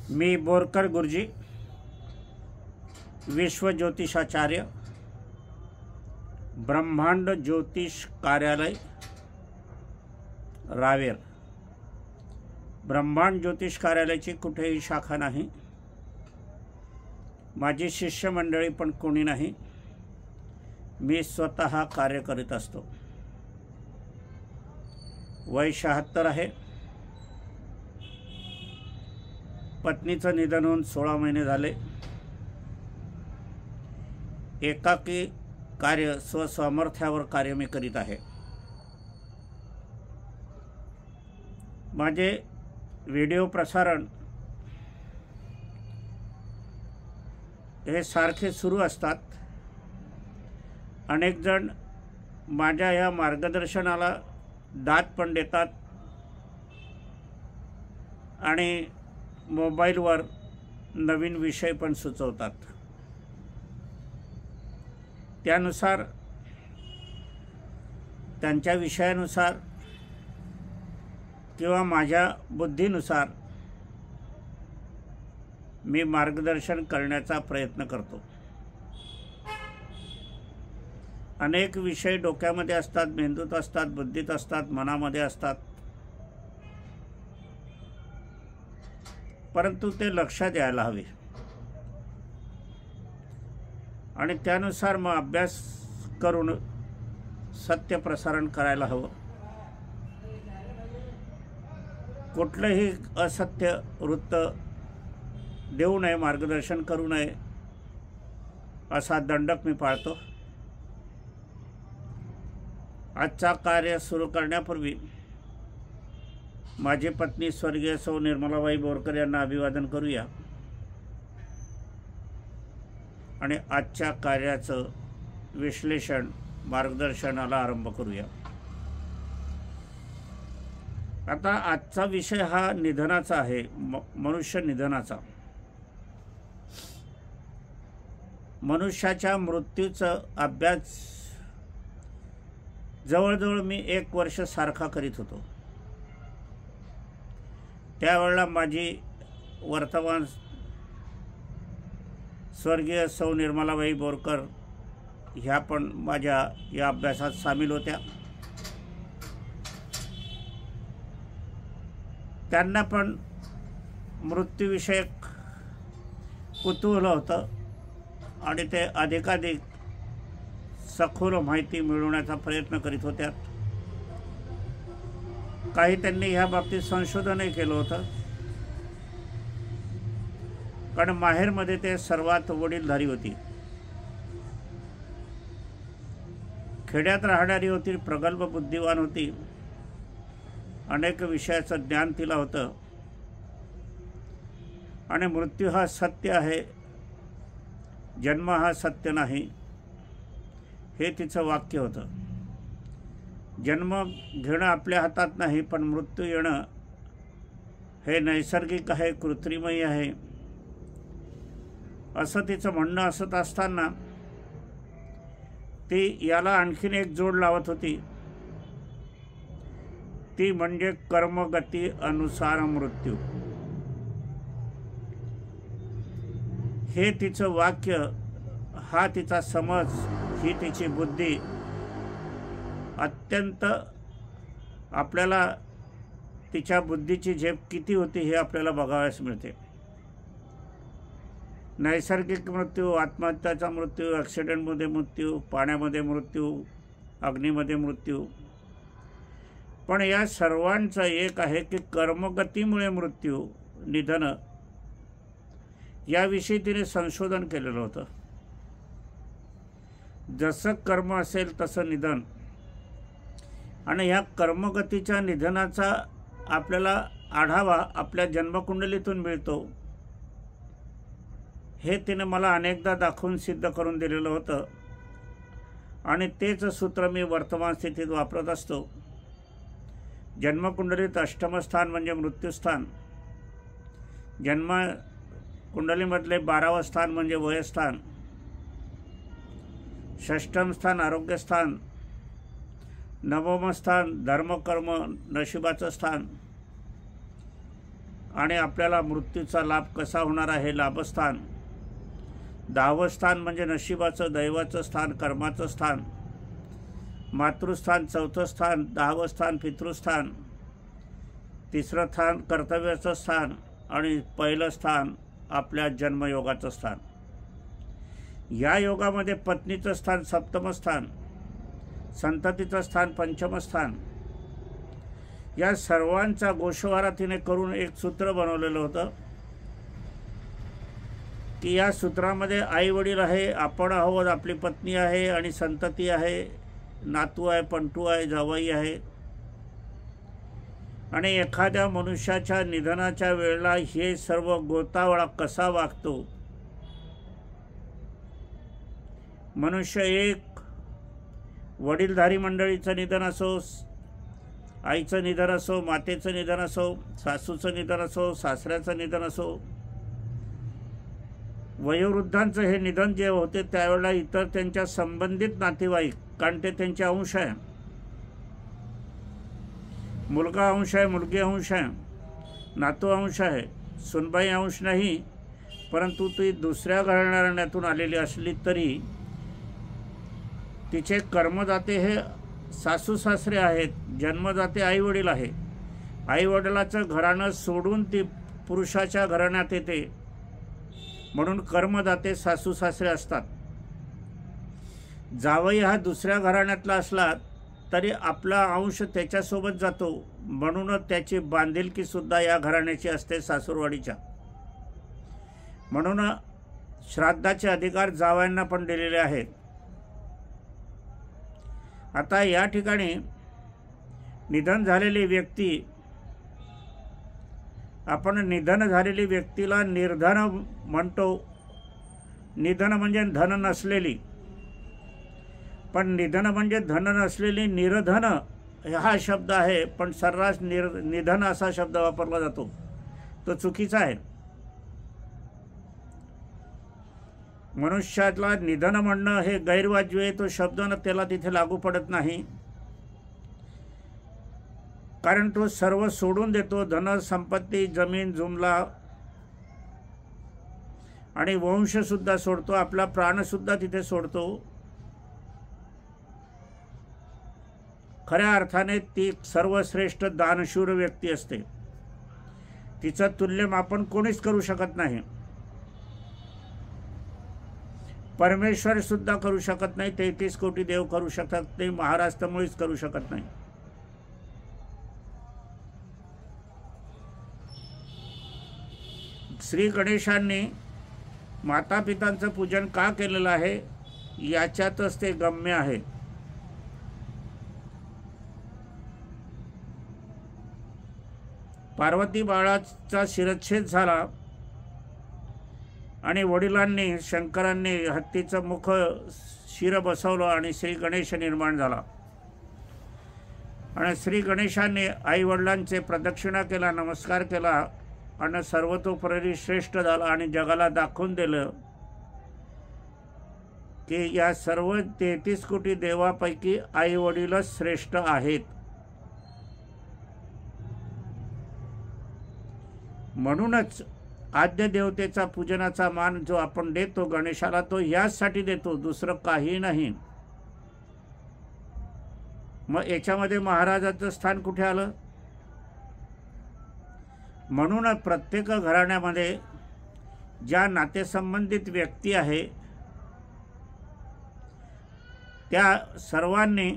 मी बोरकर गुरुजी, विश्व ज्योतिषाचार्य, ब्रह्मांड ज्योतिष कार्यालय रावेर। ब्रह्मांड ज्योतिष कार्यालयाची कुठेही शाखा नाही, माझी शिष्य मंडळी पण कोणी नाही। मी स्वतः कार्य करीत असतो। वय 76 आहे। पत्नीचं निधन होऊन 16 महिने झाले। एकाकी कार्य, स्वसामर्थ्यावर कार्य मी करीत आहे। माझे व्हिडिओ प्रसारण हे सारखे सुरू असतात। अनेक जण माझ्या या मार्गदर्शनाला दाद पण देतात आणि मोबाईलवर नवीन विषय पण सुचवतात। त्यानुसार त्यांच्या विषयानुसार किंवा माझ्या बुद्धीनुसार मी मार्गदर्शन करण्याचा प्रयत्न करतो। अनेक विषय डोक्यामध्ये असतात, मेंदूत असतात, बुद्धीत असतात, मनामध्ये असतात, परंतु ते लक्षात यायला हवे आणि त्यानुसार मग अभ्यास करून सत्य प्रसारण करायला हवं। कुठलंही असत्य वृत्त देऊ नये, मार्गदर्शन करू नये असा दंडक मी पाळतो। आजचा कार्य सुरू करण्यापूर्वी माझी पत्नी स्वर्गीय सौ निर्मलाबाई बोरकर यांना अभिवादन करूया आणि आजच्या कार्याचं विश्लेषण, मार्गदर्शनाला आरंभ करूया। आता आजचा विषय हा निधनाचा आहे, मनुष्य निधनाचा। मनुष्याच्या मृत्यूचा अभ्यास जवळजवळ मी 1 वर्ष सारखा करीत होतो। त्यावेळेला माझी वर्तमान स्वर्गीय सौ निर्मलाबाई बोरकर ह्या पण माझ्या या अभ्यासात सामील होत्या। त्यांना पण मृत्यूविषयक कुतूहल होतं आणि ते अधिकाधिक सखोल माहिती मिळवण्याचा प्रयत्न करीत होत्या। काही त्यांनी ह्या बाबतीत संशोधनही केलं होतं, कारण माहेरमध्ये ते सर्वात वडीलधारी होती, खेड्यात राहणारी होती, प्रगल्भ बुद्धिवान होती, अनेक विषयाचं ज्ञान तिला होतं आणि मृत्यू हा सत्य आहे, जन्म हा सत्य नाही, हे तिचं वाक्य होतं। जन्म घेणं आपल्या हातात नाही, पण मृत्यू येणं हे नैसर्गिक आहे, कृत्रिमही आहे, असं तिचं म्हणणं असत असताना ती याला आणखीन एक जोड लावत होती, ती म्हणजे कर्मगती अनुसार मृत्यू। हे तिचं वाक्य, हा तिचा समज, ही तिची बुद्धी अत्यंत आपल्याला तिच्या बुद्धीची झेप किती होती हे आपल्याला बघावयास मिळते। नैसर्गिक मृत्यू, आत्महत्याचा मृत्यू, ॲक्सिडेंटमध्ये मृत्यू, पाण्यामध्ये मृत्यू, अग्नीमध्ये मृत्यू, पण या सर्वांचं एक आहे की कर्मगतीमुळे मृत्यू, निधन, याविषयी तिने संशोधन केलेलं होतं। जसं कर्म असेल तसं निधन, आणि ह्या कर्मगतीच्या निधनाचा आपल्याला आढावा आपल्या जन्मकुंडलीतून मिळतो, हे तिने मला अनेकदा दाखवून सिद्ध करून दिलेलं होतं आणि तेच सूत्र मी वर्तमान स्थितीत वापरत असतो। जन्मकुंडलीत अष्टम स्थान म्हणजे मृत्यूस्थान, जन्मकुंडलीमधले 12वं स्थान म्हणजे वयस्थान, षष्ठम स्थान आरोग्यस्थान, नवम स्थान धर्मकर्म नशिबाचं स्थान आणि आपल्याला मृत्यूचा लाभ कसा होणार आहे, लाभस्थान. 10वं स्थान म्हणजे नशिबाचं, दैवाचं स्थान, कर्माचं स्थान. मातृस्थान 4थं स्थान, 10वं स्थान पितृस्थान, 3रं स्थान कर्तव्याचं स्थान आणि 1लं स्थान आपल्या जन्मयोगाचं स्थान. या योगामध्ये पत्नीचं स्थान 7मं स्थान, संततीचं स्थान 5मं स्थान. या सर्वांचा गोषवारा तिने करून एक सूत्र बनवलेलं होतं की या सूत्रामध्ये आई वडील आहे, आपण आहोत, आपली पत्नी आहे आणि संतती आहे, नातू आहे, पंटू आहे, जावई आहे. आणि एखाद्या मनुष्याच्या निधनाच्या वेळेला हे सर्व गोतावळा कसा वागतो. मनुष्य एक वडीलधारी मंडळीचं निधन असो, आईचं निधन असो, मातेचं निधन असो, सासूचं निधन असो, सासऱ्याचं निधन असो, वयोवृद्धांचं हे निधन जे होते त्यावेळेला इतर त्यांच्या संबंधित नातेवाईक, कारण ते त्यांचे अंश आहे, मुलगा अंश आहे, मुलगी अंश आहे, नातू अंश आहे, सुनबाई अंश नाही, परंतु ती दुसऱ्या घराण्यातून आलेली असली तरी तिचे कर्मदाते हे सासू सासरे आहेत, जन्मदाते आई वडील आहे. आई वडिलाचं घराणं सोडून ती पुरुषाच्या घराण्यात येते, म्हणून कर्मदाते सासू सासरे असतात. जावई हा दुसऱ्या घराण्यातला असला तरी आपला अंश त्याच्यासोबत जातो, म्हणूनच त्याची बांधिलकी सुद्धा या घराण्याची असते, सासूरवाडीच्या. म्हणून श्राद्धाचे अधिकार जावयांना पण दिलेले आहेत. आता या ठिकाणी निधन झालेली व्यक्ती, आपण निधन झालेली व्यक्तीला निर्धन म्हणतो. निधन म्हणजे धन नसलेली, पण निधन म्हणजे धन नसलेली. निर्धन हा शब्द आहे, पण सर्रास निधन असा शब्द वापरला जातो, तो चुकीचा आहे. मनुष्याला निधन म्हणणं हे गैरवाज्य आहे, तो शब्द त्याला तिथे लागू पडत नाही, कारण तो सर्व सोडून देतो. धन, संपत्ती, जमीन, जुमला आणि वंश सुद्धा सोडतो, आपला प्राण सुद्धा तिथे सोडतो. खऱ्या अर्थाने ती सर्वश्रेष्ठ दानशूर व्यक्ती असते. तिचं तुल्यमापन कोणीच करू शकत नाही. परमेश्वर सुद्धा करू शकत नाही, 33 कोटी देव करू शकत नाही, महाराज तर मुळीच करू शकत नाही. श्री गणेशांनी माता पितांचं पूजन का केलेलं आहे याच्यातच ते गम्य आहे. पार्वती बाळाचा शिरच्छेद झाला आणि वडिलांनी, शंकरांनी हत्तीचं मुख शिर बसवलं आणि श्री गणेश निर्माण झाला. आणि श्री गणेशांनी आई वडिलांचे प्रदक्षिणा केला, नमस्कार केला आणि सर्वतोपरी श्रेष्ठ झाला आणि जगाला दाखवून दिलं की या सर्व 33 कोटी देवापैकी आई वडीलच श्रेष्ठ आहेत. म्हणूनच आद्य देवतेचा पूजनाचा मान जो आपण देतो गणेशाला, तो यासाठी देतो, दुसरं काही नाही. मग याच्यामध्ये महाराजाचं स्थान कुठे आलं? म्हणून प्रत्येक घराण्यामध्ये ज्या नातेसंबंधित व्यक्ती आहे त्या सर्वांनी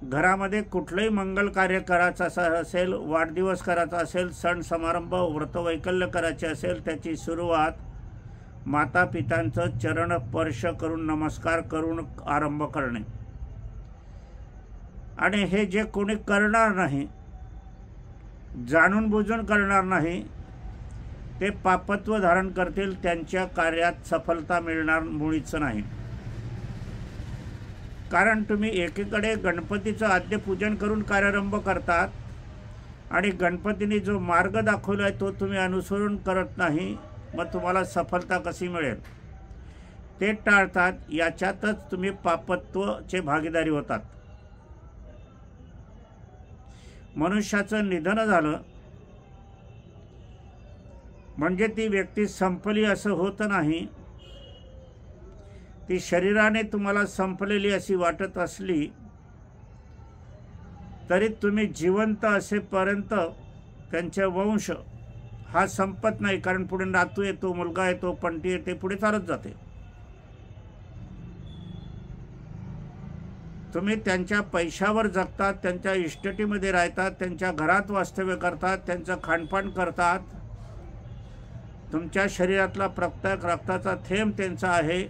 घरामध्ये कुठलंही मंगल कार्य करायचं असेल, वाढदिवस करायचा असेल, सण समारंभ, व्रतवैकल्य करायचे असेल, त्याची सुरुवात माता पितांचं चरण स्पर्श करून, नमस्कार करून आरंभ करणे. आणि हे जे कोणी करणार नाही, जाणून बुजून करणार नाही, ते पापत्व धारण करतील, त्यांच्या कार्यात सफलता मिळणार मुळीच नाही. कारण तुम्ही एकीकडे गणपतीचं आद्य पूजन करून कार्यारंभ करतात आणि गणपतीने जो मार्ग दाखवला आहे तो तुम्ही अनुसरून करत नाही, मग तुम्हाला सफलता कशी मिळेल? ते टाळतात. याच्यातच तुम्ही पापत्वचे भागीदारी होतात. मनुष्याचं निधन झालं म्हणजे ती व्यक्ती संपली असं होत नाही. ती शरीराने तुम्हाला संपलेली अशी वाटत असली तरी तुम्ही जिवंत असेपर्यंत त्यांचे वंश हा संपत नाही, कारण पुढे नातू येतो, मुलगा येतो, पणती येते, पुढे चालत जाते. तुम्ही त्यांच्या पैशावर जगतात, त्यांच्या इस्टेटीमध्ये राहतात, त्यांच्या घरात वास्तव्य करतात, त्यांचं खानपान करतात. तुमच्या शरीरातला प्रत्येक रक्ताचा थेंब त्यांचा आहे.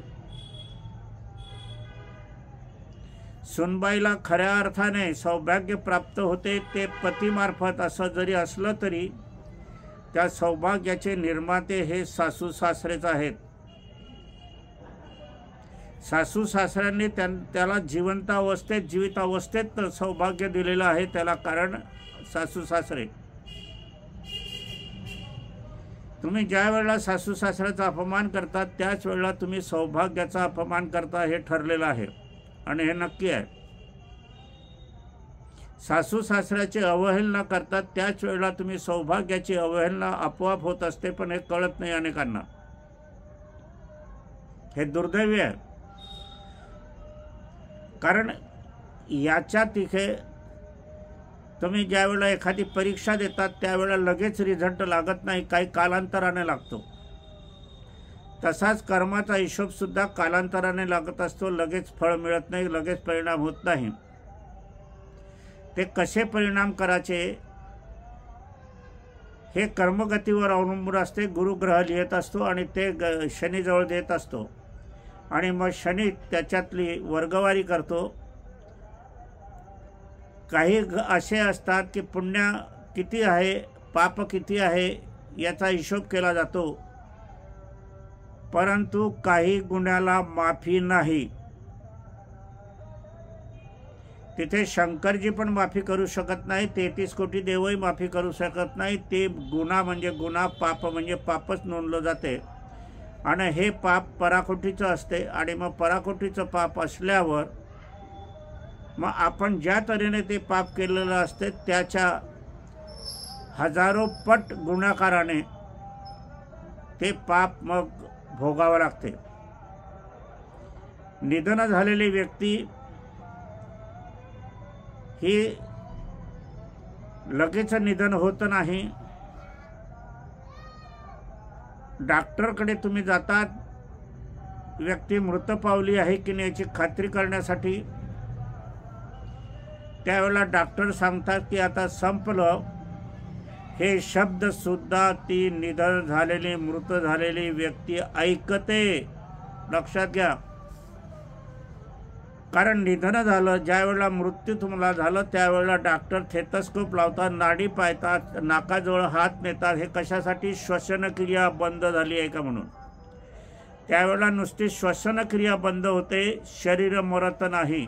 सुनबाईला खऱ्या अर्थाने सौभाग्य प्राप्त होते ते पतीमार्फत असं जरी असलं तरी त्या सौभाग्याचे निर्माते हे सासू सासरेच आहेत. सासू सासऱ्यांनी त्याला जीवित अवस्थेत सौभाग्य दिलेलं आहे, त्याला कारण सासू सासरे. तुम्ही ज्या वेळेला सासू सासऱ्याचा अपमान करतात त्याच वेळेला तुम्ही सौभाग्याचा अपमान करता, हे ठरलेलं आहे आणि हे नक्की आहे. सासू सासऱ्याची अवहेलना करतात त्याच वेळेला तुम्ही सौभाग्याची अवहेलना आपोआप होत असते, पण हे कळत नाही अनेकांना. हे दुर्दैवी आहे. कारण याच्या तिथे तुम्ही ज्या वेळेला एखादी परीक्षा देतात त्यावेळेला लगेच रिझल्ट लागत नाही, काही कालांतराने लागतो. तसाच कर्माचा हिशोबसुद्धा कालांतराने लागत असतो, लगेच फळ मिळत नाही, लगेच परिणाम होत नाही. ते कसे परिणाम करायचे हे कर्मगतीवर अवलंबून असते. गुरुग्रह लिहित असतो आणि ते शनीजवळ देत असतो आणि मग शनी त्याच्यातली वर्गवारी करतो. काही असे असतात की पुण्य किती आहे, पाप किती आहे याचा हिशोब केला जातो, परंतु काही गुन्ह्याला माफी नाही. तिथे शंकरजी पण माफी करू शकत नाही, 33 कोटी देवही माफी करू शकत नाही. ते गुन्हा म्हणजे गुन्हा, पाप म्हणजे पापच नोंदलं जाते आणि हे पाप पराकोटीचं असते. आणि मग पराकोटीचं पाप असल्यावर मग आपण ज्या तऱ्हेने ते पाप केलेलं असते त्याच्या हजारो पट गुन्हाकाराने ते पाप मग भोगावं लागते. निधन झालेली व्यक्ती ही लगेच निधन होत नाही. डॉक्टरकडे तुम्ही जातात, व्यक्ती मृत पावली आहे की नाही याची खात्री करण्यासाठी. त्यावेळेला डॉक्टर सांगतात की आता संपलं. हे शब्द सुद्धा ती निधन झालेली, मृत झालेली व्यक्ती ऐकते. लक्षात घ्या. कारण निधन झालं, ज्या वेळेला मृत्यू तुम्हाला झालं त्यावेळेला डॉक्टर थेटस्कोप लावतात, नाडी पाहतात, नाकाजवळ हात नेतात. हे कशासाठी? श्वसनक्रिया बंद झाली आहे का म्हणून. त्यावेळेला नुसती श्वसनक्रिया बंद होते, शरीर मरत नाही.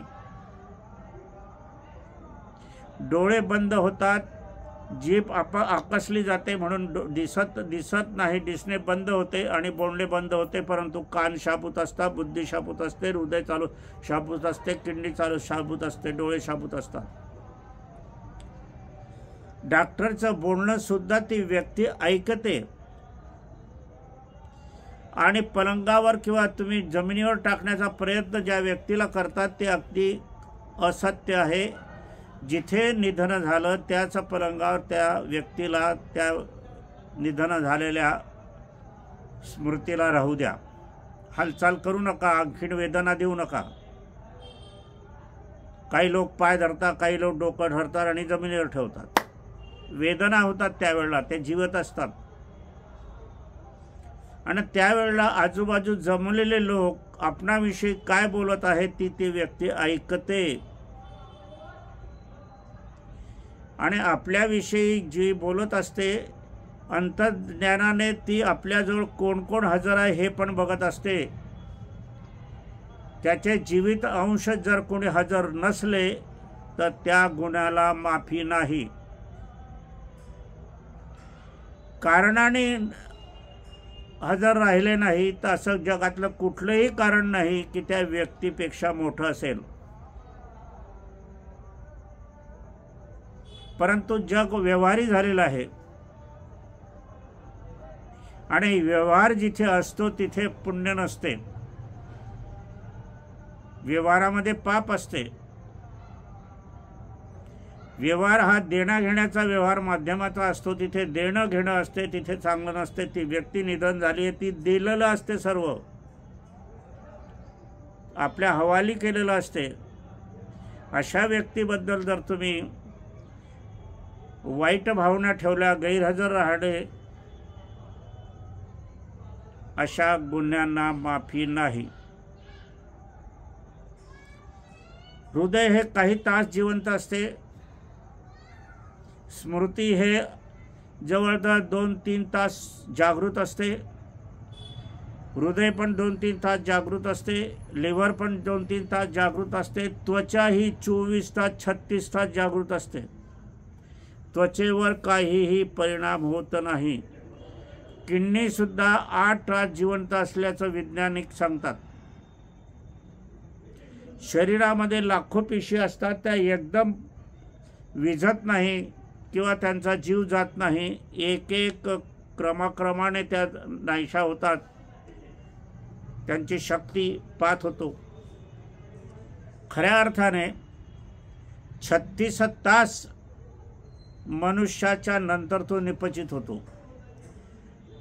डोळे बंद होतात, जीभ आकसली जाते म्हणून दिसत नाही, दिसणे बंद होते आणि बोलणे बंद होते, परंतु कान शाबूत असतात, बुद्धी शाबूत असते, हृदय चालू शाबूत असते, किडनी चालू शाबूत असते, डोळे शाबूत असतात. डॉक्टरचं बोलणं सुद्धा ती व्यक्ती ऐकते. आणि पलंगावर किंवा तुम्ही जमिनीवर टाकण्याचा प्रयत्न ज्या व्यक्तीला करतात ते अगदी असत्य आहे. जिथे निधन झालं त्याच पलंगावर त्या व्यक्तीला, त्या निधन झालेल्या स्मृतीला राहू द्या. हालचाल करू नका, आणखीन वेदना देऊ नका. काही लोक पाय धरतात, काही लोक डोकं धरतात आणि जमिनीवर ठेवतात. वेदना होतात त्यावेळेला, ते जीवत असतात. आणि त्यावेळेला आजूबाजू जमलेले लोक आपणाविषयी काय बोलत आहेत ती व्यक्ती ऐकते. आणि आपल्याविषयी जी बोलत असते अंतर्ज्ञानाने ती आपल्याजवळ कोण कोण हजर आहे हे पण बघत असते. त्याचे जीवित अंश जर कोणी हजर नसले तर त्या गुन्ह्याला माफी नाही. कारणाने हजर राहिले नाही तर असं जगातलं कुठलंही कारण नाही की त्या व्यक्तीपेक्षा मोठं असेल. परंतु जग व्यवहारी झालेलं आहे. आणि व्यवहार जिथे असतो तिथे पुण्य नसते, व्यवहारामध्ये पाप असते. व्यवहार हा देण्याघेण्याचा व्यवहार माध्यमाचा असतो, तिथे देणं घेणं असते, तिथे चांगलं नसते. ती व्यक्ती निधन झाली आहे ती दिलेलं असते, सर्व आपल्या हवाली केलेलं असते. अशा व्यक्तीबद्दल जर तुम्ही वाईट भावना ठेवल्या, गैरहजर राहणे, अशा गुन्ह्यांना माफी नाही. हृदय हे काही तास जिवंत असते, स्मृती हे जवळजवळ 2-3 तास जागृत असते, हृदय पण 2-3 तास जागृत असते, लिव्हर पण 2-3 तास जागृत असते, त्वचा ही 24 तास 36 तास जागृत असते. त्वचेवर काहीही परिणाम होत नाही. किडनी सुद्धा 8 तास जिवंत असल्याचं वैज्ञानिक सांगतात. शरीरामध्ये लाखो पेशी असतात, त्या एकदम विझत नाही किंवा त्यांचा जीव जात नाही, एक एक क्रमाक्रमाने त्या नाहीशा होतात, त्यांची शक्ती पात होतो. खऱ्या अर्थाने 36 तास मनुष्याच्या नंतर तो निपचित होतो.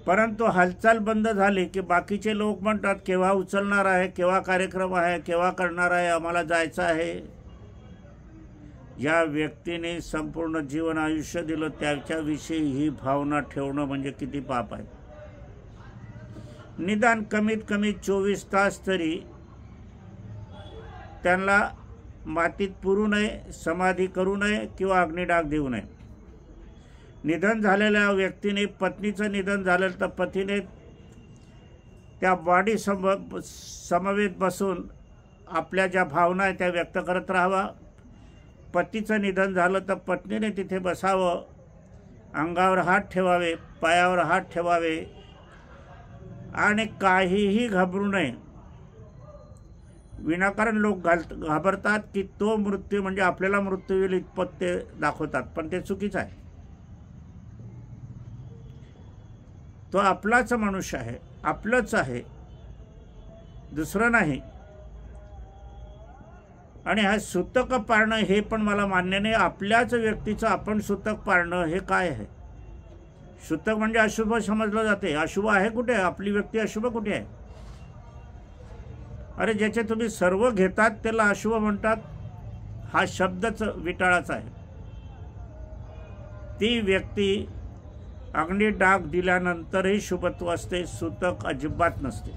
परंतु हालचाल बंद झाली की बाकीचे लोक म्हणतात केव्हा उचलणार आहे, केव्हा कार्यक्रम आहे, केव्हा करणार आहे, आम्हाला जायचं आहे. या व्यक्तीने संपूर्ण जीवन आयुष्य दिलं, त्याच्याविषयी ही भावना ठेवणं म्हणजे किती पाप आहे. निदान कमीत कमी 24 तास तरी त्यांना मातीत पुरू नये, समाधी करू नये किंवा अग्निडाग देऊ नये. निधन झालेल्या व्यक्तीने, पत्नीचं निधन झालं तर पतीने त्या बॉडी समवेत बसून आपल्या ज्या भावना आहेत त्या व्यक्त करत राहावा. पतीचं निधन झालं तर पत्नीने तिथे बसावं, अंगावर हात ठेवावे, पायावर हात ठेवावे आणि काहीही घाबरू नये. विनाकारण लोक घाबरतात की तो मृत्यू म्हणजे आपल्याला मृत्यू येईल इतपत ते दाखवतात, पण ते चुकीचं आहे. तो आपलाच मनुष्य आहे, आपलंच आहे, दुसरं नाही. आणि हा सुतक पाळणं हे पण मला मान्य नाही. आपल्याच व्यक्तीचं आपण सुतक पाळणं हे काय आहे? सुतक म्हणजे अशुभ समजलं जाते. अशुभ आहे कुठे? आपली व्यक्ती अशुभ कुठे आहे? अरे ज्याचे तुम्ही सर्व घेतात त्याला अशुभ म्हणतात, हा शब्दच विटाळाचा आहे. ती व्यक्ती अग्नी डाग दिल्यानंतरही शुभत्व असते, सुतक अजिबात नसते.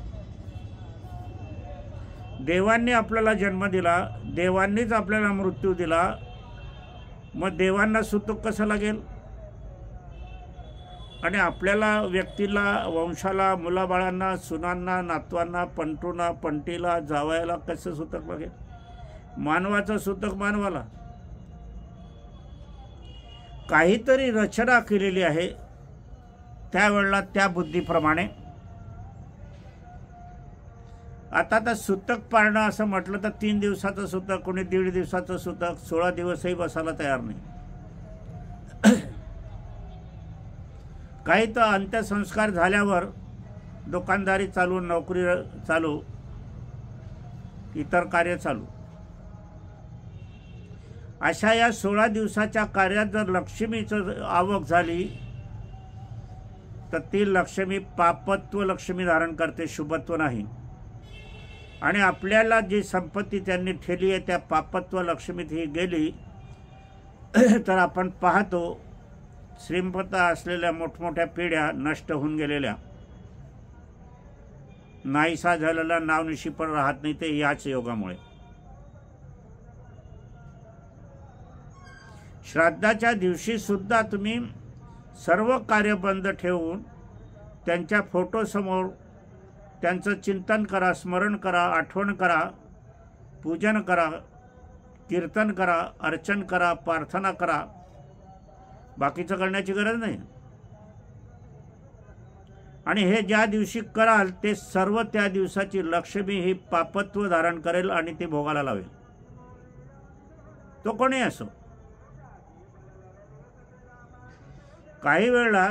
देवांनी आपल्याला जन्म दिला, देवांनीच आपल्याला मृत्यू दिला, मग देवांना सुतक कसं लागेल? आणि आपल्याला व्यक्तीला, वंशाला, मुलाबाळांना, सुनांना, नातवांना, पंटूंना, पंटीला, जावयाला कसं सुतक लागेल? मानवाचं सुतक मानवाला. काहीतरी रचना केलेली आहे त्यावेळेला त्या बुद्धीप्रमाणे. आता तर सुतक पाळणं असं म्हटलं तर 3 दिवसाचं सुतक, कोणी 1.5 दिवसाचं सुतक, 16 दिवसही बसायला तयार नाही. काही तर अंत्यसंस्कार झाल्यावर दुकानदारी चालू, नोकरी चालू, इतर कार्य चालू. अशा या 16 दिवसाच्या कार्यात जर लक्ष्मीचं आवक झाली तर ती लक्ष्मी पापत्व लक्ष्मी धारण करते, शुभत्व नाही. आणि आपल्याला जी संपत्ती त्यांनी ठेवली आहे त्या पापत्व लक्ष्मीत ही गेली तर आपण पाहतो श्रीमंत असलेल्या मोठमोठ्या पिढ्या नष्ट होऊन गेलेल्या, नाहीसा झालेला नावनिशी पण राहत नाही, ते याच योगामुळे. श्राद्धाच्या दिवशी सुद्धा तुम्ही सर्व कार्य बंद ठेवून त्यांच्या फोटोसमोर त्यांचं चिंतन करा, स्मरण करा, आठवण करा, पूजन करा, कीर्तन करा, अर्चन करा, प्रार्थना करा. बाकीचं करण्याची गरज नाही. आणि हे ज्या दिवशी कराल ते सर्व त्या दिवसाची लक्ष्मी ही पापत्व धारण करेल आणि ते भोगाला लावेल, तो कोणी असो. काही वेळेला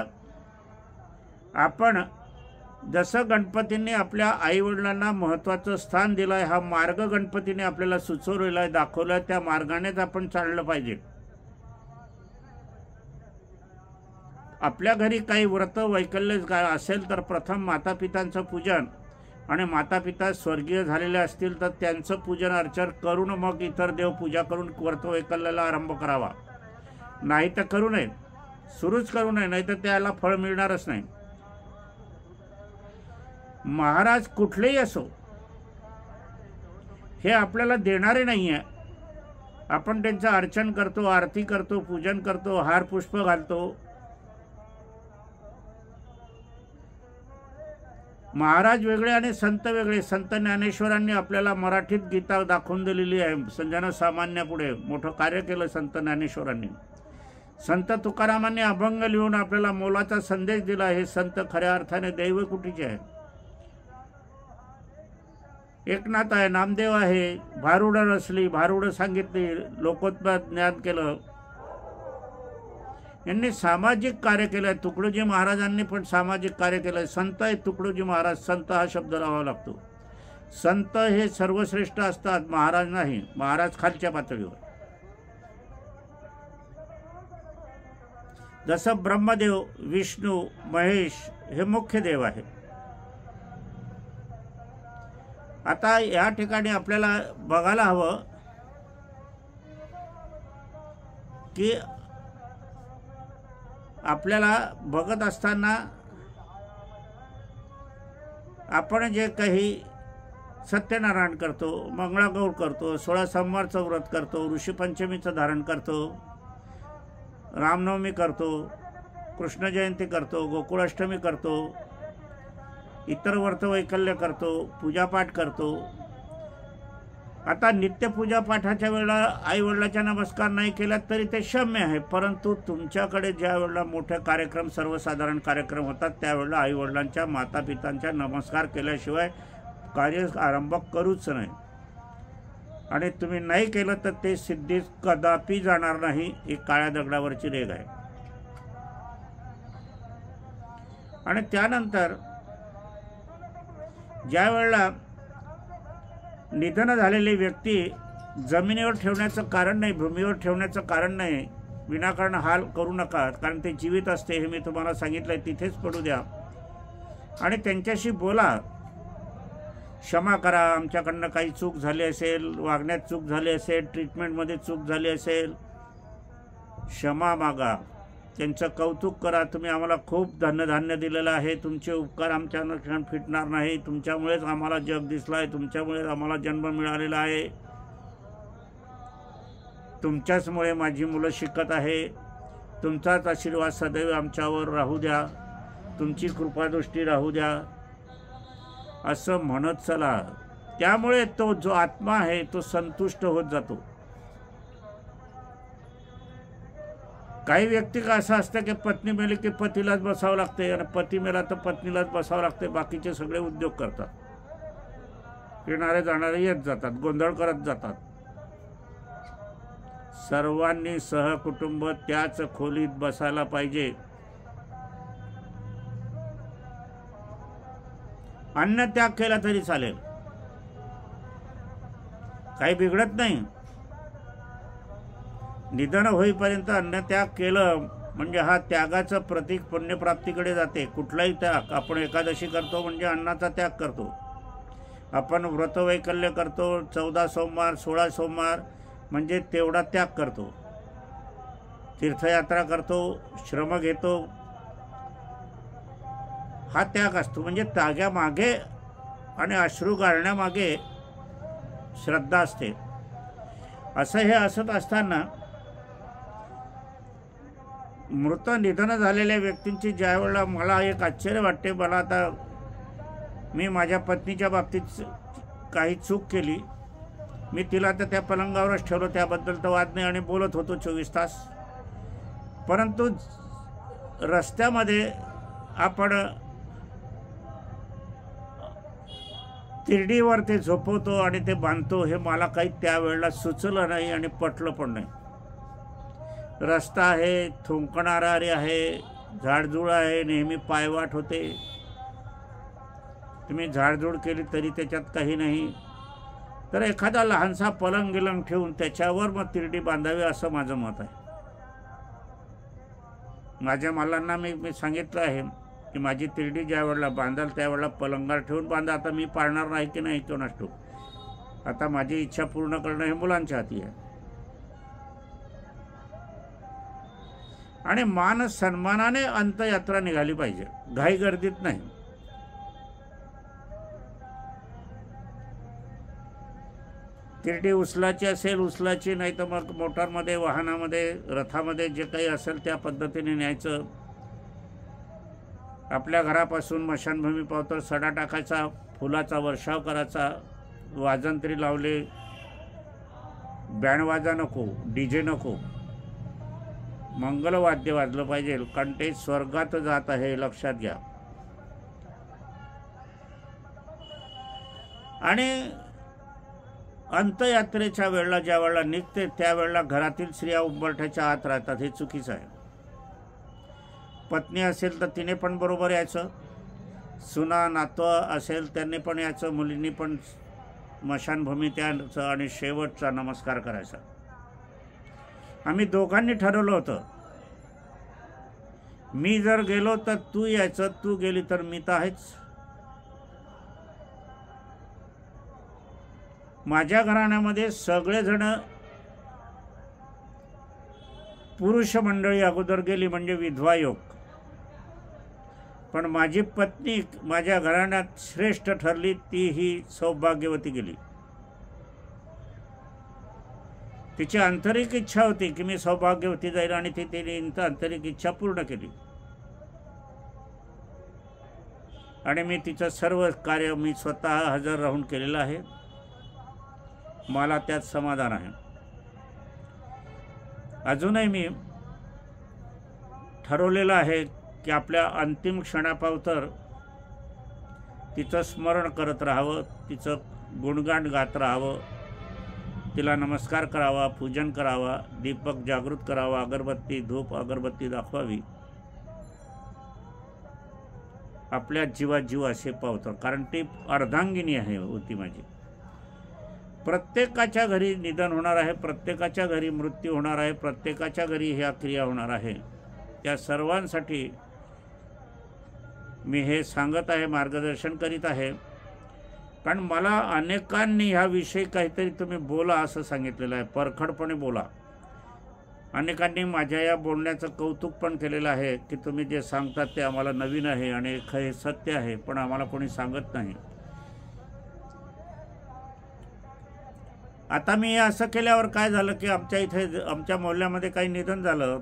आपण जसं गणपतींनी आपल्या आईवडिलांना महत्त्वाचं स्थान दिलं आहे, हा मार्ग गणपतीने आपल्याला सुचवलेला आहे, दाखवला आहे, त्या मार्गानेच आपण चाललं पाहिजे. आपल्या घरी काही व्रत वैकल्य असेल तर प्रथम मातापितांचं पूजन, आणि मातापिता स्वर्गीय झालेले असतील तर त्यांचं पूजन अर्चन करून मग इतर देव पूजा करून व्रत वैकल्याला आरंभ करावा. नाही तर करू नये, सुरूच करू नये, नाही तर त्याला फळ मिळणारच नाही. महाराज कुठलेही असो हे आपल्याला देणारे नाही आहे. आपण त्यांचं अर्चन करतो, आरती करतो, पूजन करतो, हार पुष्प घालतो. महाराज वेगळे आणि संत वेगळे. संत ज्ञानेश्वरांनी आपल्याला मराठीत गीता दाखवून दिलेली आहे. जनसामान्यापुढे मोठं कार्य केलं संत ज्ञानेश्वरांनी. संत तुकारामांनी अभंग लिहून आपल्याला मोलाचा संदेश दिला. हे संत खऱ्या अर्थाने दैवकुटीचे आहे. एकनाथ आहे, नामदेव आहे, भारुड रचली, भारुड सांगितली, लोकोत्तर ज्ञान केलं. यांनी सामाजिक कार्य केलं. तुकडोजी महाराजांनी पण सामाजिक कार्य केलं. संत आहे तुकडोजी महाराज. संत हा शब्द लावावा लागतो. संत हे सर्वश्रेष्ठ असतात, महाराज नाही. महाराज खालच्या पातळीवर. जसं ब्रह्मदेव, विष्णू, महेश हे मुख्य देव आहे. आता या ठिकाणी आपल्याला बघायला हवं की आपल्याला बघत असताना आपण जे काही सत्यनारायण करतो, मंगळागौर करतो, 16 सोमवारचं व्रत करतो, ऋषीपंचमीचं धारण करतो, रामनवमी करतो, कृष्ण जयंती करतो, गोकुळाष्टमी करतो, इतर व्रत वैकल्य करतो, पूजापाठ करतो. आता नित्यपूजा पाठाच्या वेळेला आईवडिलांचा नमस्कार नाही केला तरी ते क्षम्य आहे. परंतु तुमच्याकडे ज्या वेळेला मोठे कार्यक्रम, सर्वसाधारण कार्यक्रम होतात त्यावेळेला आईवडिलांच्या, मातापितांच्या नमस्कार केल्याशिवाय कार्य आरंभ करूच नाही. आणि तुम्ही नाही केलं तर ते सिद्धीस कदापि जाणार नाही. ही काळ्या दगडावरची रेघ आहे. आणि त्यानंतर ज्या वेळेला निधन झालेली व्यक्ती जमिनीवर ठेवण्याचं कारण नाही, भूमीवर ठेवण्याचं कारण नाही. विनाकारण हाल करू नका, कारण ते जीवित असते हे मी तुम्हाला सांगितलंय. तिथेच पडू द्या आणि त्यांच्याशी बोला. क्षमा करा, आमच्याकडनं काही चूक झाली असेल, वागण्यात चूक झाली असेल, ट्रीटमेंटमध्ये चूक झाली असेल, क्षमा मागा. त्यांचं कौतुक करा. तुम्ही आम्हाला खूप धनधान्य दिलेलं आहे, तुमचे उपकार आमच्या फिटणार नाही, तुमच्यामुळेच आम्हाला जग दिसलं आहे, तुमच्यामुळेच आम्हाला जन्म मिळालेला आहे, तुमच्याचमुळे माझी मुलं शिकत आहे, तुमचाच आशीर्वाद सदैव आमच्यावर राहू द्या, तुमची कृपादृष्टी राहू द्या, असं म्हणत चला. त्यामुळे तो जो आत्मा आहे तो संतुष्ट होत जातो. काही व्यक्ती का असं असतं की पत्नी मेली की पतीलाच बसावं लागते, आणि पती मेला तर पत्नीलाच बसावं लागते. बाकीचे सगळे उद्योग करतात, येणारे जाणारे येत जातात, गोंधळ करत जातात. सर्वांनी सहकुटुंब त्याच खोलीत बसायला पाहिजे. अन्न त्याग केला तरी चालेल, काही बिघडत नाही. निधन होईपर्यंत अन्नत्याग केलं म्हणजे हा त्यागाचं प्रतीक पुण्यप्राप्तीकडे जाते. कुठलाही त्याग, आपण एकादशी करतो म्हणजे अन्नाचा त्याग करतो. आपण व्रतवैकल्य करतो, 14 सोमवार 16 सोमवार म्हणजे तेवढा त्याग करतो. तीर्थयात्रा करतो, श्रम घेतो, हा त्याग असतो. म्हणजे त्यागामागे आणि अश्रू गाळण्यामागे श्रद्धा असते. असं हे असत असताना मृत निधन झालेल्या व्यक्तींची ज्या वेळेला मला एक आश्चर्य वाटते. मला आता मी माझ्या पत्नीच्या बाबतीत काही चूक केली, मी तिला तर त्या पलंगावरच ठेवलं, त्याबद्दल तर वाद नाही, आणि बोलत होतो 24 तास. परंतु रस्त्यामध्ये आपण तिरडीवर ते झोपवतो आणि ते बांधतो, हे मला काही त्यावेळेला सुचलं नाही आणि पटलं पण नाही. रस्ता आहे, थुंकणारी आहे, झाडझुड आहे, नेहमी पायवाट होते. तुम्ही झाडझूड केली तरी त्याच्यात काही नाही, तर एखादा लहानसा पलंग गिलंग ठेवून त्याच्यावर मग तिरडी बांधावी असं माझं मत आहे. माझ्या मालांना मी सांगितलं आहे की माझी तिरडी ज्या वेळेला बांधाल त्यावेळेला पलंगावर ठेवून बांधा. आता मी पाळणार नाही की नाही तो नसतो. आता माझी इच्छा पूर्ण करणं हे मुलांच्या हाती आहे. आणि मान सन्मानाने अंत्ययात्रा निघाली पाहिजे, घाई गर्दीत नाही. तिरडी उचलाची असेल उचलाची, नाही तर मग मोटारमध्ये, वाहनामध्ये, रथामध्ये जे काही असेल त्या पद्धतीने न्यायचं. आपल्या घरापासून मशानभूमीपावतर सडा टाकायचा, फुलाचा वर्षाव करायचा, वाजंत्री लावले, बँडवाजा नको, डीजे नको, मंगलवाद्य वाजलं पाहिजे, कारण ते स्वर्गात जात आहे लक्षात घ्या. आणि अंत्ययात्रेच्या वेळेला ज्या वेळेला निघते त्यावेळेला घरातील स्त्रिया उंबरठ्याच्या आत राहतात, हे चुकीचं आहे. पत्नी असेल तर तिने पण बरोबर यायचं, सुना नातं असेल त्यांनी पण यायचं, मुलींनी पण स्मशानभूमी त्याचं आणि शेवटचा नमस्कार करायचा. आम्ही दोघांनी ठरवलं होतं, मी जर गेलो तर तू यायचं, तू गेली तर मी तर आहेच. माझ्या घराण्यामध्ये सगळेजण पुरुष मंडळी अगोदर गेली म्हणजे विधवा योग, पण माझी पत्नी माझ्या घराण्यात श्रेष्ठ ठरली, ती ही सौभाग्यवती गेली. तिची आंतरिक इच्छा होती की मी सौभाग्यवती जाईल आणि तिने आंतरिक इच्छा पूर्ण केली. आणि मी तिचं सर्व कार्य मी स्वतः हजर राहून केलेलं आहे. मला त्यात समाधान आहे. अजूनही मी ठरवलेलं आहे की आपल्या अंतिम क्षणापावतर तिचं स्मरण करत राहावं, तिचं गुणगान गात राहावं, तिला नमस्कार करावा, पूजन करावा, दीपक जागृत करावा, अगरबत्ती धूप अगरबत्ती दाखवावी. आपल्या जीवात जीव असे पावतं, कारण ती अर्धांगिनी आहे होती माझी. प्रत्येकाच्या घरी निधन होणार आहे, प्रत्येकाच्या घरी मृत्यू होणार आहे, प्रत्येकाच्या घरी ह्या क्रिया होणार आहे. त्या सर्वांसाठी मी हे सांगत आहे, मार्गदर्शन करीत आहे. कारण मला अनेकांनी ह्याविषयी काहीतरी तुम्ही बोला असं सांगितलेलं आहे, परखडपणे बोला. अनेकांनी माझ्या या बोलण्याचं कौतुक पण केलेलं आहे की तुम्ही जे सांगतात ते आम्हाला नवीन आहे आणि हे सत्य आहे, पण आम्हाला कोणी सांगत नाही. आता मी हे असं केल्यावर काय झालं की आमच्या इथे आमच्या मोहल्ल्यामध्ये काही निधन झालं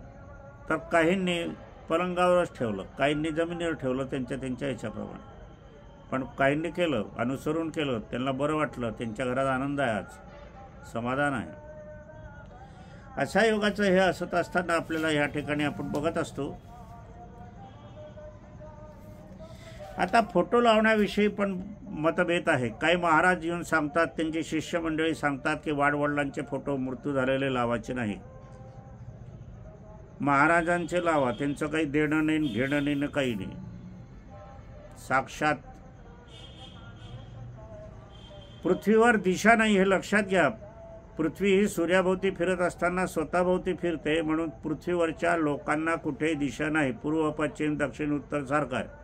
तर काहींनी पलंगावरच ठेवलं, काहींनी जमिनीवर ठेवलं, त्यांच्या ह्याच्याप्रमाणे. पण काहींनी केलं, अनुसरून केलं, त्यांना बरं वाटलं, त्यांच्या घरात आनंद आहे, आज समाधान आहे. अशा योगाचं हे असत असताना आपल्याला ह्या ठिकाणी आपण बघत असतो. आता फोटो लावण्याविषयी पण मतभेद आहे. काही महाराज येऊन सांगतात, त्यांची शिष्यमंडळी सांगतात की वाडवडिलांचे फोटो मृत्यू झालेले लावायचे नाही. महाराजांचे लावा, त्यांचं काही देणं नाही घेणं नाही, काही नाही. साक्षात पृथ्वीवर दिशा नाही हे लक्षात घ्या. पृथ्वी ही सूर्याभोवती फिरत असताना स्वतःभोवती फिरते, म्हणून पृथ्वीवरच्या लोकांना कुठेही दिशा नाही. पूर्व पश्चिम दक्षिण उत्तर सारखा आहे.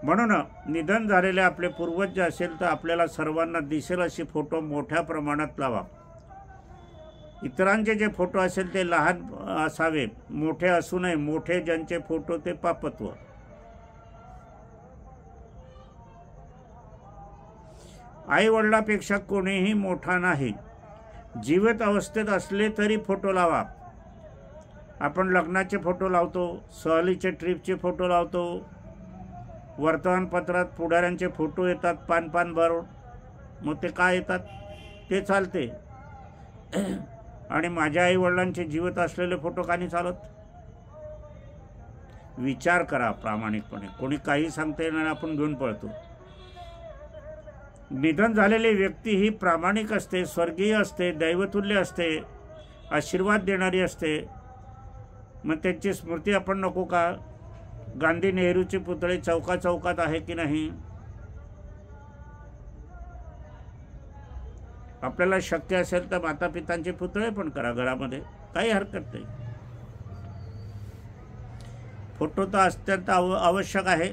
म्हणून निधन झालेले आपले पूर्वज जे असेल तर आपल्याला सर्वांना दिसेल असे फोटो मोठ्या प्रमाणात लावा. इतरांचे जे फोटो असेल ते लहान असावे, मोठे असू नये. मोठे ज्यांचे फोटो ते पापत्व. आई वडिलापेक्षा कोणीही मोठा नाही. जीवित अवस्थेत असले तरी फोटो लावा. आपण लग्नाचे फोटो लावतो, सहलीचे ट्रिपचे फोटो लावतो, वर्तमानपत्रात पुढाऱ्यांचे फोटो येतात पान भरून. मग ते काय येतात ते चालते. आणि माझ्या आई वडिलांचे जीवित असलेले फोटो का नाही चालत? विचार करा प्रामाणिकपणे. कोणी काही सांगता येणार, आपण घेऊन पळतो. निधन झालेली व्यक्ती ही प्रामाणिक असते, स्वर्गीय असते, दैवतुल्य असते, आशीर्वाद देणारी असते. मग त्यांची स्मृती आपण नको का? गांधी नेहरूचे पुतळे चौकात आहे की नाही? आपल्याला शक्य असेल तर मातापितांचे पुतळे पण करा घरामध्ये, काही हरकत नाही. फोटो तर अत्यंत आवश्यक आहे.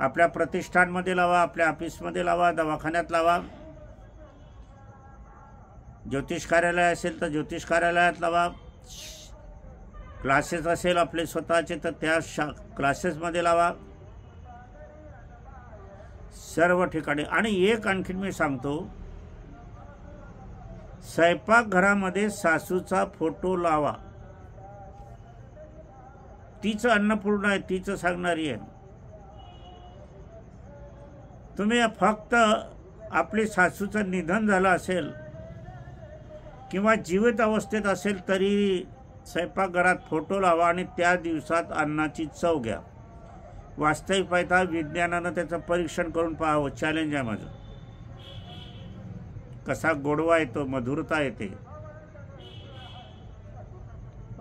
आपल्या प्रतिष्ठानमध्ये लावा, आपल्या ऑफिसमध्ये लावा, दवाखान्यात लावा. ज्योतिष कार्यालय असेल तर ज्योतिष कार्यालयात लावा. क्लासेस असेल आपले स्वतःचे तर त्या क्लासेसमध्ये लावा. सर्व ठिकाणी. आणि एक आणखीन मी सांगतो, स्वयंपाकघरामध्ये सासूचा फोटो लावा. तीच अन्नपूर्णा आहे, तीच सांगणारी आहे. तुम्ही फक्त आपले सासूचं निधन झालं असेल किंवा जीवित अवस्थेत असेल तरी स्वयंपाकघरात फोटो लावा आणि त्या दिवसात अन्नाची चव घ्या. वास्तविक पाहता विज्ञानानं त्याचं परीक्षण करून पाहावं. चॅलेंज आहे माझं. कसा गोडवा येतो, मधुरता येते.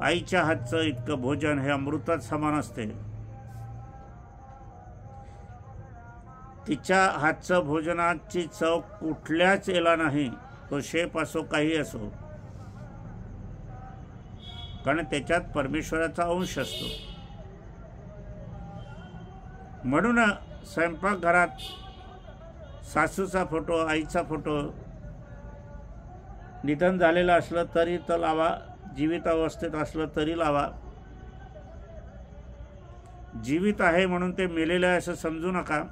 आईच्या हातचं इतकं भोजन हे अमृतात समान असते. तिच्या हातचं भोजनाची चव कुठल्याच याला नाही, तो शेफ असो काही असो, कारण त्याच्यात परमेश्वराचा अंश असतो. म्हणून स्वयंपाकघरात सासूचा फोटो, आईचा फोटो, निधन झालेलं असलं तरी तर लावा, जीवित अवस्थेत असलं तरी लावा. जीवित आहे म्हणून ते मेलेलं आहे असं समजू नका.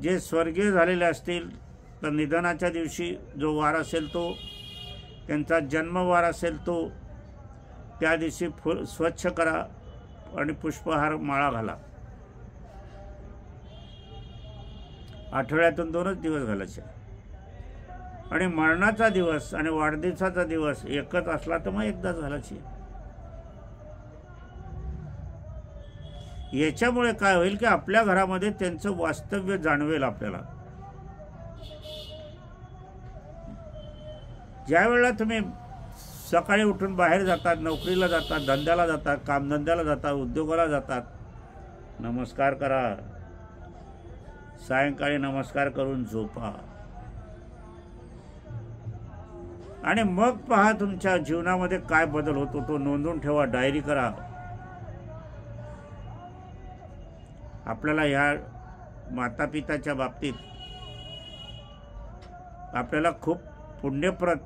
जे स्वर्गीय झालेले असतील तर निधनाच्या दिवशी जो वार असेल तो, त्यांचा जन्मवार असेल तो, त्या दिवशी स्वच्छ करा आणि पुष्पहार माळा घाला. आठवड्यातून 2च दिवस घालायचे. आणि मरणाचा दिवस आणि वाढदिवसाचा दिवस एकच असला तर मग एकदाच घालायची. याच्यामुळे काय होईल की आपल्या घरामध्ये त्यांचं वास्तव्य जाणवेल आपल्याला. ज्या वेळेला तुम्ही सकाळी उठून बाहेर जातात, नोकरीला जातात, धंद्याला जातात, कामधंद्याला जातात, उद्योगाला जातात, नमस्कार करा. सायंकाळी नमस्कार करून झोपा. आणि मग पहा तुमच्या जीवनामध्ये काय बदल होतो तो नोंदवून ठेवा, डायरी करा. आपल्याला ह्या मातापिताच्या बाबतीत आपल्याला खूप पुण्यप्रद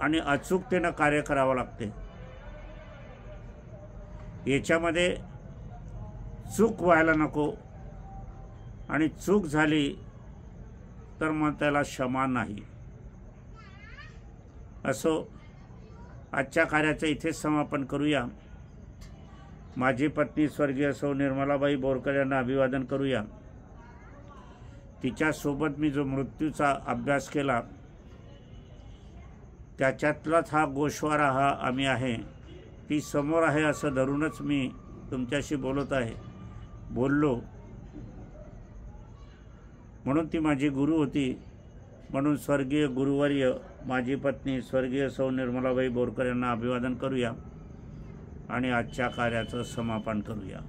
आणि अचूकतेनं कार्य करावं लागते. याच्यामध्ये चूक व्हायला नको. आणि चूक झाली तर मग त्याला क्षमा नाही. असो, आजच्या कार्याचं इथेच समापन करूया. माझी पत्नी स्वर्गीय सौ निर्मलाबाई बोरकर यांना अभिवादन करूया. तिच्यासोबत मी जो मृत्यूचा अभ्यास केला त्याच्यातलाच हा गोषवारा हा आम्ही आहे. ती समोर आहे असं धरूनच मी तुमच्याशी बोलत आहे, बोललो. म्हणून ती माझी गुरु होती. म्हणून स्वर्गीय गुरुवर्य माझी पत्नी स्वर्गीय सौ निर्मलाबाई बोरकर यांना अभिवादन करूया आणि आजच्या कार्याचं समापन करूया.